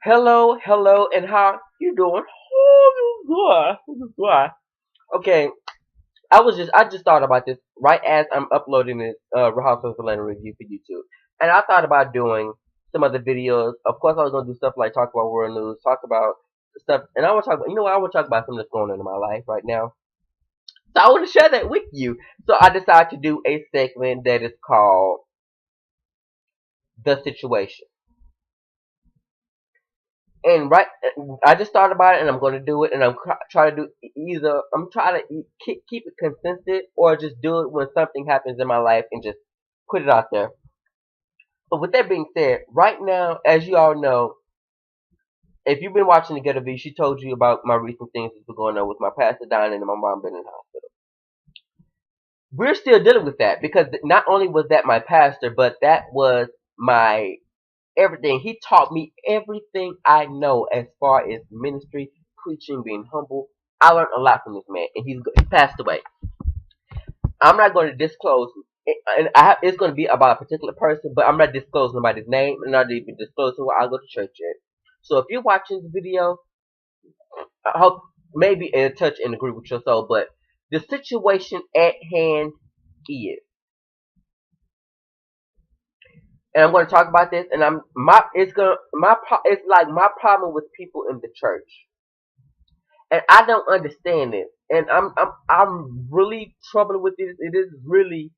Hello, hello, and how you doing? Oh, good. Okay, I just thought about this right as I'm uploading this House of Atlanta review for YouTube, and I thought about doing some other videos. Of course, I was gonna do stuff like talk about world news, talk about stuff, and I want to talk about I want to talk about something that's going on in my life right now. So I want to share that with you. So I decided to do a segment that is called the situation. And I just thought about it, and I'm going to do it, and trying to do either. I'm trying to keep it consistent, or just do it when something happens in my life and just put it out there. But with that being said, right now, as you all know, if you've been watching the Ghetto V, she told you about my recent things that's been going on with my pastor dying and my mom being in the hospital. We're still dealing with that because not only was that my pastor, but that was my everything. He taught me everything I know as far as ministry, preaching, being humble. I learned a lot from this man, and he passed away. I'm not going to disclose, and it's going to be about a particular person, but I'm not disclosing nobody's name, and not even disclosing where I go to church at. So if you're watching this video, I hope maybe it'll touch and agree with your soul. But the situation at hand is, and I'm going to talk about this, and it's like my problem with people in the church, and I don't understand it, and I'm really troubled with this. It is really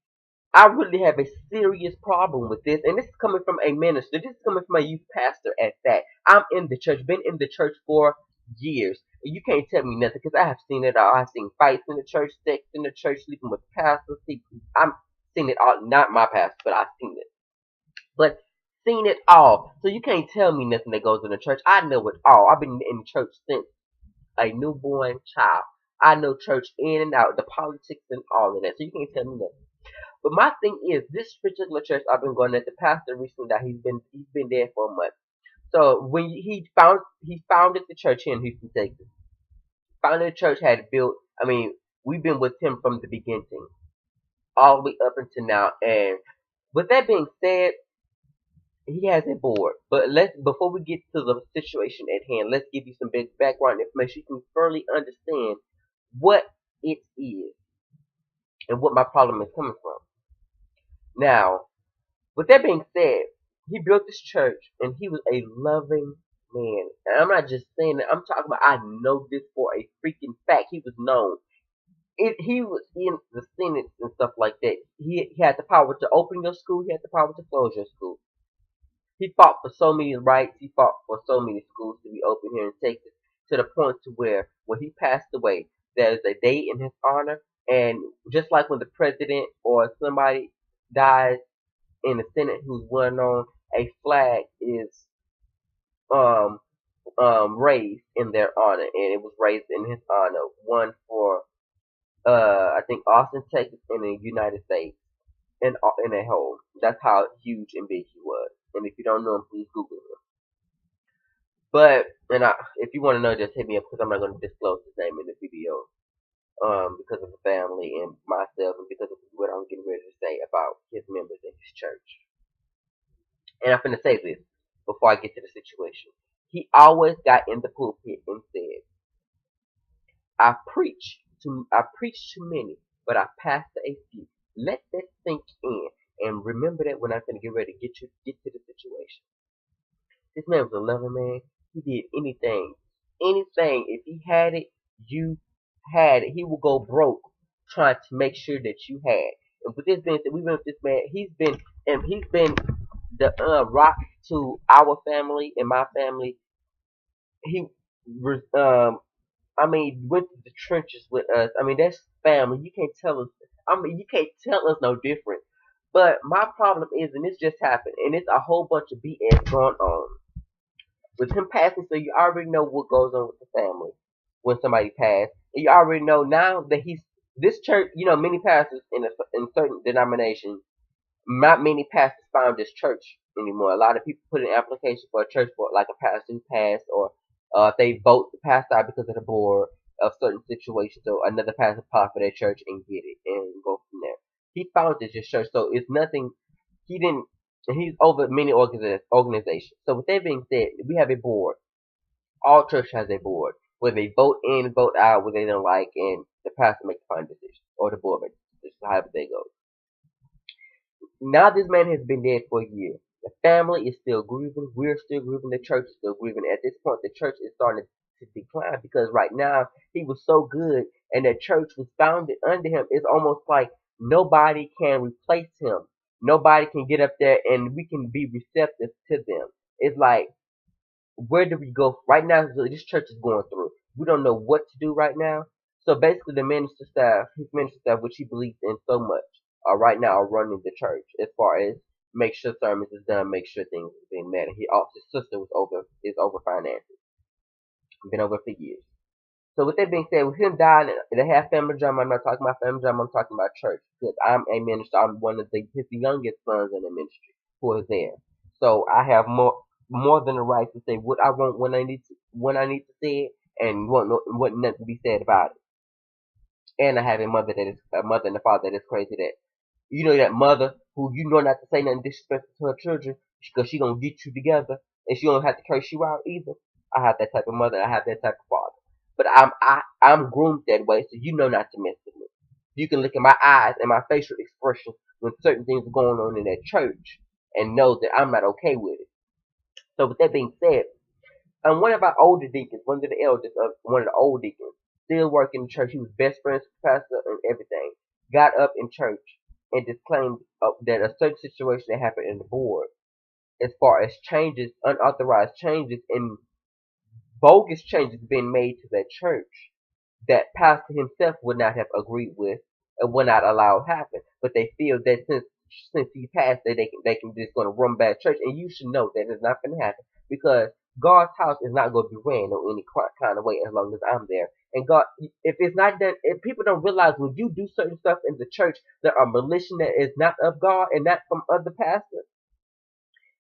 I really have a serious problem with this, and this is coming from a minister. This is coming from a youth pastor at that. I'm in the church, been in the church for years. And you can't tell me nothing because I have seen it all. I've seen fights in the church, sex in the church, sleeping with pastors. I'm seen it all. Not my pastor, but I've seen it. But seen it all. So you can't tell me nothing that goes in the church. I know it all. I've been in church since a newborn child. I know church in and out, the politics and all of that. So you can't tell me nothing. But my thing is, this particular church I've been going at, the pastor recently that he's been there for a month. So when he founded the church here in Houston, Texas. Founded the church, had built. I mean, we've been with him from the beginning, all the way up until now. And with that being said, he has a board. But let's before we get to the situation at hand, let's give you some big background information. You can thoroughly understand what it is and what my problem is coming from. Now, with that being said, he built this church and he was a loving man. And I'm not just saying that, I'm talking about I know this for a freaking fact. He was known. He was in the Senate and stuff like that. He had the power to open your school, he had the power to close your school. He fought for so many rights, he fought for so many schools to be open here in Texas, to the point to where when he passed away, there's a day in his honor. And just like when the president or somebody dies in the Senate who's well known, a flag is um raised in their honor, and it was raised in his honor. One for I think Austin, Texas, in the United States, in a whole. That's how huge and big he was. And if you don't know him, please Google him. But if you want to know, just hit me up because I'm not going to disclose his name in the video. Because of the family and myself, and because of what I'm getting ready to say about his members in his church. And I'm finna say this before I get to the situation. He always got in the pulpit and said, I preach to many, but I pastor a few. Let that sink in. And remember that when I'm finna get ready to get to the situation. This man was a loving man. He did anything. Anything. If he had it, you had it. He will go broke trying to make sure that you had. And with this being said, we've been with this man. He's been the rock to our family and my family. He was I mean went to the trenches with us. I mean that's family. You can't tell us. I mean you can't tell us no different. But my problem is, and this just happened, and it's a whole bunch of BS going on with him passing. So you already know what goes on with the family when somebody passed, and you already know now that he's this church. You know, many pastors in certain denominations, not many pastors found this church anymore. A lot of people put in application for a church board, like a pastor who passed, or if they vote the pastor out because of the board of certain situations, so another pastor apply for their church and get it and go from there. He founded this church, so it's nothing. He didn't. and he's over many organizations. So with that being said, we have a board. All church has a board where they vote in, vote out, where they don't like, and the pastor makes the final decision, or the board makes the decision, however they go. Now this man has been dead for a year. The family is still grieving. We're still grieving. The church is still grieving. At this point, the church is starting to decline because right now he was so good, and the church was founded under him. It's almost like nobody can replace him. Nobody can get up there, and we can be receptive to them. It's like, where do we go right now? This church is going through. We don't know what to do right now. So basically, the minister staff, his minister staff, which he believes in so much, right now are running the church as far as make sure sermons is done, make sure things are being met. And he also, his sister is over finances, been over for years. So with that being said, with him dying, they have family drama. I'm not talking about family drama. I'm talking about church because I'm a minister. I'm one of his youngest sons in the ministry who is there. So I have more than the right to say what I want when I need to say it, and want nothing to be said about it. And I have a mother and a father that is crazy, that you know, that mother who you know not to say nothing disrespectful to her children because she gonna get you together and she don't have to curse you out either. I have that type of mother. I have that type of father. But I'm groomed that way, so you know not to mess with me. You can look at my eyes and my facial expression when certain things are going on in that church and know that I'm not okay with it. So with that being said, one of our older deacons, one of the elders of one of the old deacons, still working in church. He was best friends with the pastor and everything. Got up in church and disclaimed that a certain situation that happened in the board, as far as changes, unauthorized changes, and bogus changes being made to that church, that pastor himself would not have agreed with and would not allow happen. But they feel that since he passed, that they can just going to run back church, and you should know that it's not going to happen because God's house is not going to be ran in any kind of way as long as I'm there. And God, if it's not done, if people don't realize when you do certain stuff in the church that are malicious, that is not of God and not from other pastors,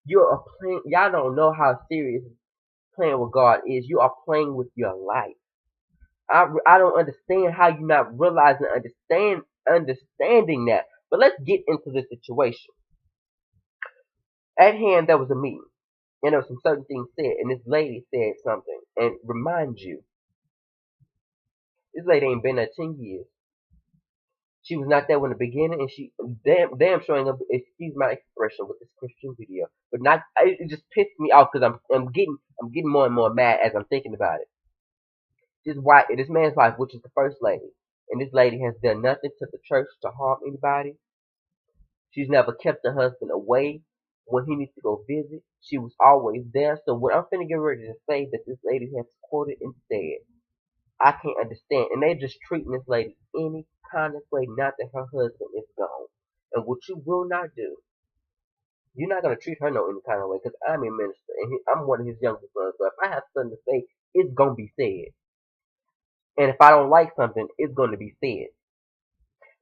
you are playing. Y'all don't know how serious playing with God is. You are playing with your life. I don't understand how you not realizing understanding that. But let's get into the situation. At hand, there was a meeting, and there was some certain things said, and this lady said something, and remind you, this lady ain't been there 10 years. She was not there in the beginning, and she damn showing up. Excuse my expression with this Christian video, but not. It just pissed me off because I'm getting more and more mad as I'm thinking about it. This man's wife, which is the first lady, and this lady has done nothing to the church to harm anybody. She's never kept her husband away when he needs to go visit. She was always there. So what I'm finna get ready to say that this lady has quoted instead, I can't understand. And they just treating this lady any kind of way now that her husband is gone. And what you will not do, you're not gonna treat her no any kind of way because I'm a minister and I'm one of his youngest sons. So if I have something to say, it's gonna be said. And if I don't like something, it's gonna be said.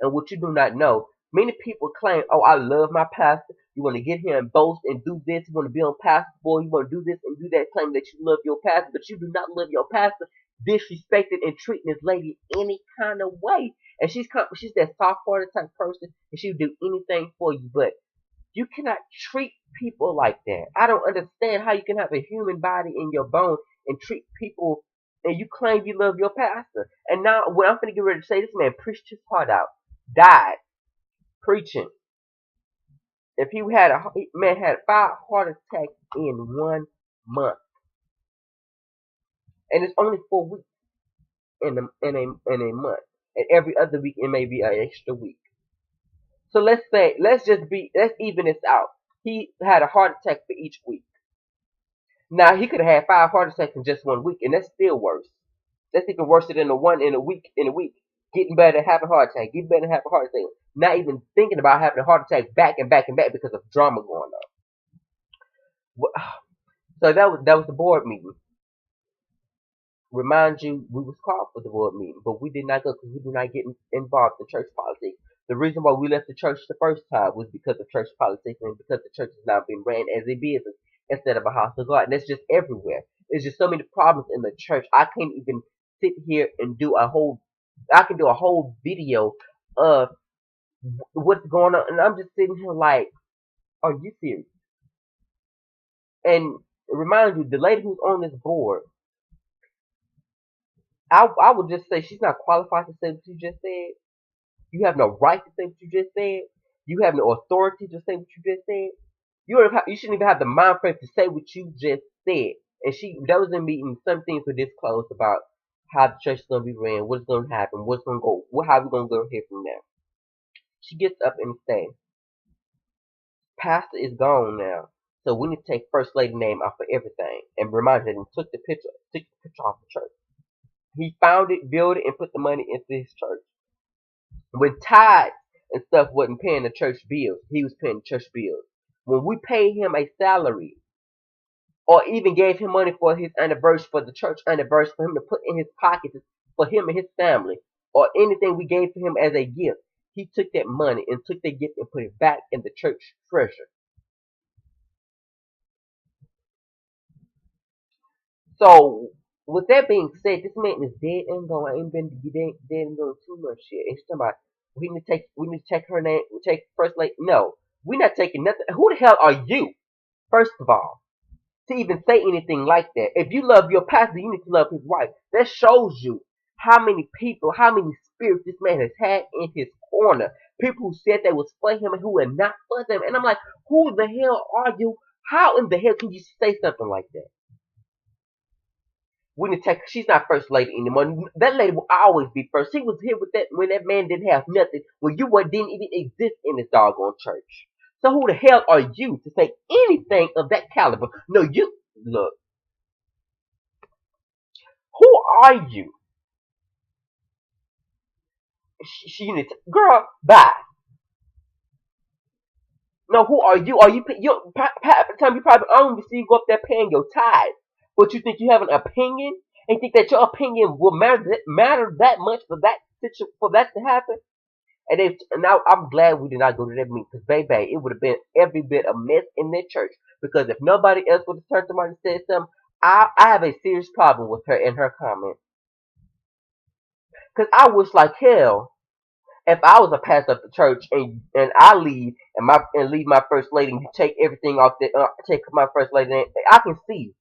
And what you do not know, many people claim, oh, I love my pastor. You want to get here and boast and do this. You want to be on pastor boy. You want to do this and do that. Claim that you love your pastor, but you do not love your pastor. Disrespecting and treating this lady any kind of way. And she's that soft-hearted type person, and she'll do anything for you. But you cannot treat people like that. I don't understand how you can have a human body in your bone and treat people, and you claim you love your pastor. And now, what I'm going to get ready to say, this man preached his heart out, died preaching. If he had man had 5 heart attacks in 1 month, and it's only 4 weeks in a month, and every other week it may be an extra week. So let's even this out. He had a heart attack for each week. Now he could have had 5 heart attacks in just 1 week, and that's still worse. That's even worse than the one in a week. Getting better than having a heart attack. Getting better than having a heart attack. Not even thinking about having a heart attack back and back and back because of drama going on. So that was the board meeting. Remind you, we was called for the board meeting, but we did not go because we do not get involved in church politics. The reason why we left the church the first time was because of church politics and because the church is now being ran as a business instead of a house of God. And that's just everywhere. There's just so many problems in the church. I can't even sit here and I can do a whole video of what's going on, and I'm just sitting here like, Are you serious? And remind you, the lady who's on this board, I would just say she's not qualified to say what you just said. You have no right to say what you just said. You have no authority to say what you just said. You shouldn't even have the mind frame to say what you just said. And that was in meeting, some things were disclosed about how the church is going to be ran, what's going to happen, what's going to go, how we going to go here from there. She gets up and says, Pastor is gone now, so we need to take First Lady name off of everything. And reminded him, took the picture off the church. He found it, built it, and put the money into his church. When tithes and stuff wasn't paying the church bills, he was paying the church bills. When we paid him a salary, or even gave him money for his anniversary, for the church anniversary, for him to put in his pocket for him and his family, or anything we gave to him as a gift, he took that money and took that gift and put it back in the church treasure. So, with that being said, this man is dead and gone. I ain't been dead and gone too much yet. And she's talking about we need to take her name, take First Lady. No, we're not taking nothing. Who the hell are you? First of all, to even say anything like that. If you love your pastor, you need to love his wife. That shows you how many people, how many spirits this man has had in his corner. People who said they was for him and who were not for them. And I'm like, who the hell are you? How in the hell can you say something like that? We need to take. She's not first lady anymore. That lady will always be first. She was here with that when that man didn't have nothing. When didn't even exist in this doggone church. So who the hell are you to say anything of that caliber? No, you look. Who are you? She needs to, girl. Bye. No, who are you? Are you? By the time you probably own, you see you go up there paying your tithe, but you think you have an opinion and think that your opinion will matter that much for for that to happen? And now I'm glad we did not go to that meeting because, baby, it would have been every bit a mess in that church. Because if nobody else would have turned to somebody and said something, I have a serious problem with her and her comment. Because I wish like hell if I was a pastor of the church and I leave and leave my first lady and you take everything off take my first lady name, I can see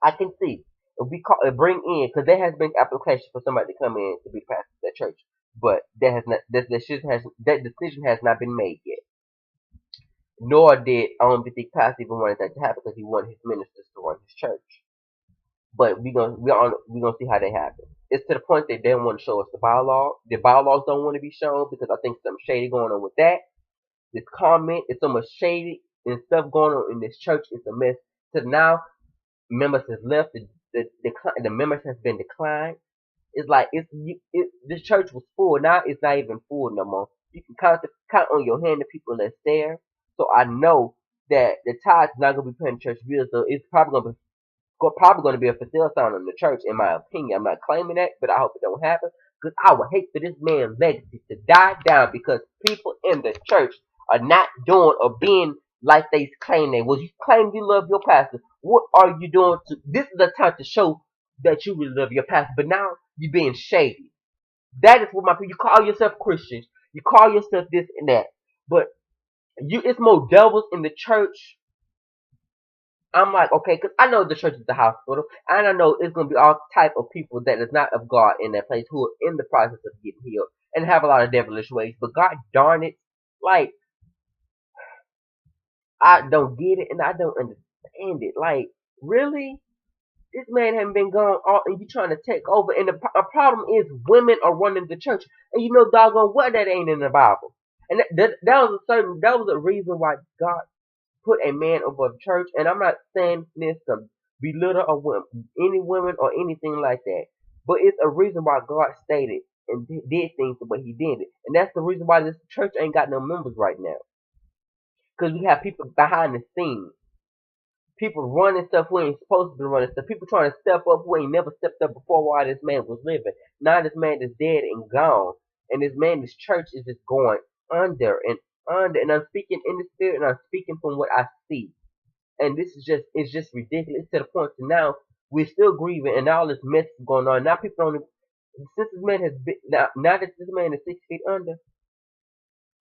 if we call bring in because there has been application for somebody to come in to be pastor of that church, but that decision has not been made yet. Nor did the pastor even want that to happen because he wanted his ministers to run his church. But we gonna see how that happens. It's to the point that they don't want to show us the bylaw. The bylaws don't want to be shown because I think something shady going on with that. This comment is so much shady and stuff going on in this church. It's a mess. So now members has left. The members has been declined. It's like this church was full. Now it's not even full no more. You can count on your hand the people that's there. So I know that the tide's not gonna be paying church bills. So it's probably going to be a for sale sign in the church, in my opinion. I'm not claiming that, but I hope it don't happen. Because I would hate for this man's legacy to die down because people in the church are not doing or being like they claim they was. You claim you love your pastor. What are you doing? This is the time to show that you really love your pastor. But now you're being shady. That is what my people. You call yourself Christians. You call yourself this and that. But it's more devils in the church. I'm like, okay, because I know the church is the hospital, and I know it's going to be all type of people that is not of God in that place who are in the process of getting healed and have a lot of devilish ways. But God darn it, like, I don't get it and I don't understand it. Like, really? This man hasn't been gone all, and you trying to take over. And the problem is women are running the church. And you know doggone what that ain't in the Bible. And that was a reason why God put a man above church, and I'm not saying this to belittle any women or anything like that, but it's a reason why God stated and did things the way He did it, and that's the reason why this church ain't got no members right now, because we have people behind the scenes, people running stuff who ain't supposed to be running stuff, people trying to step up who ain't never stepped up before while this man was living. Now this man is dead and gone, and this church is just going under and under, and I'm speaking in the spirit, and I'm speaking from what I see. And this is it's just ridiculous to the point to now we're still grieving, and all this mess is going on. Now people don't, since this man has been, now that this man is 6 feet under,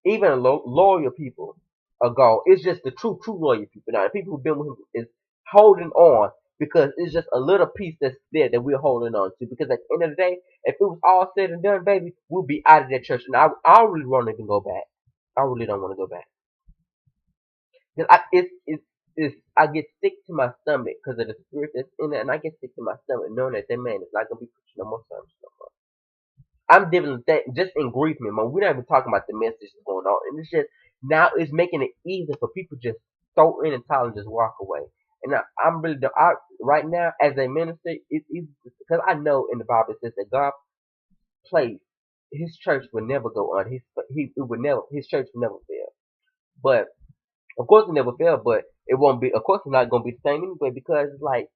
even loyal people ago. It's just the true loyal people. Now, the people who've been with him is holding on because it's just a little piece that's there that we're holding on to. Because at the end of the day, if it was all said and done, baby, we'll be out of that church. And I really want to even go back. I really don't want to go back. 'Cause I get sick to my stomach because of the spirit that's in it, and I get sick to my stomach knowing that that man is not gonna be preaching no more sermons no more. I'm dealing with that just in grief, man. We're not even talking about the message that's going on, and it's just now it's making it easy for people just throw in and towel and just walk away. And I'm really right now as a minister, it's easy because I know in the Bible it says that God placed His church would never go on. It would never His church would never fail. But of course, it never fail. But it won't be. Of course, it's not gonna be the same anyway because it's like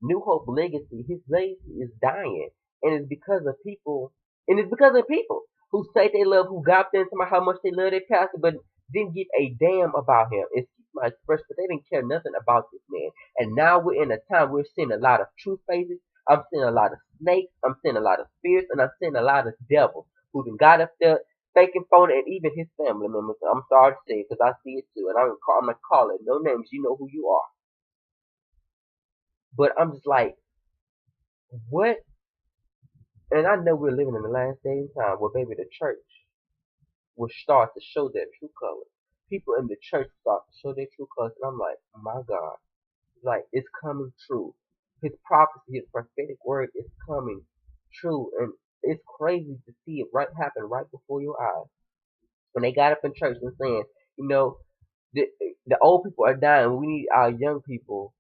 New Hope legacy, his legacy is dying, and it's because of people, and it's because of people who say they love, who got there and how much they love their pastor, but didn't give a damn about him. Excuse my expression, but they didn't care nothing about this man. And now we're in a time we're seeing a lot of true faces. I'm seeing a lot of snakes. I'm seeing a lot of spirits, and I'm seeing a lot of devils who done got up there faking phone, and even his family members. I'm sorry to say, because I see it too, and I'm not calling no names. You know who you are, but I'm just like, what? And I know we're living in the last day and time where baby the church will start to show their true colors. People in the church start to show their true colors, and I'm like, my God, like it's coming true. His prophecy, his prophetic word is coming true, and it's crazy to see it right happen right before your eyes. When they got up in church and saying, you know, the the old people are dying, we need our young people,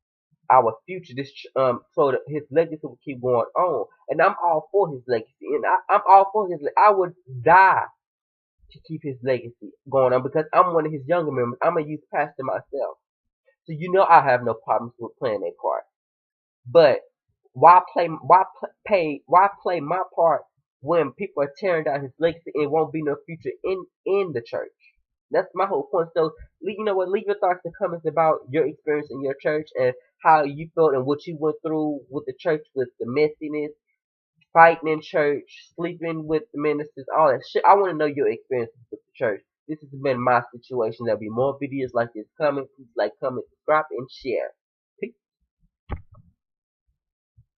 our future, this so that his legacy will keep going on. And I'm all for his legacy, and I'm all for his. I would die to keep his legacy going on because I'm one of his younger members. I'm a youth pastor myself, so you know I have no problems with playing that part. But why play my part when people are tearing down his legacy and won't be no future in the church? That's my whole point. So, you know what? Leave your thoughts and comments about your experience in your church and how you felt and what you went through with the church, with the messiness, fighting in church, sleeping with the ministers, all that shit. I want to know your experiences with the church. This has been my situation. There'll be more videos like this coming. Please like, comment, subscribe, and share.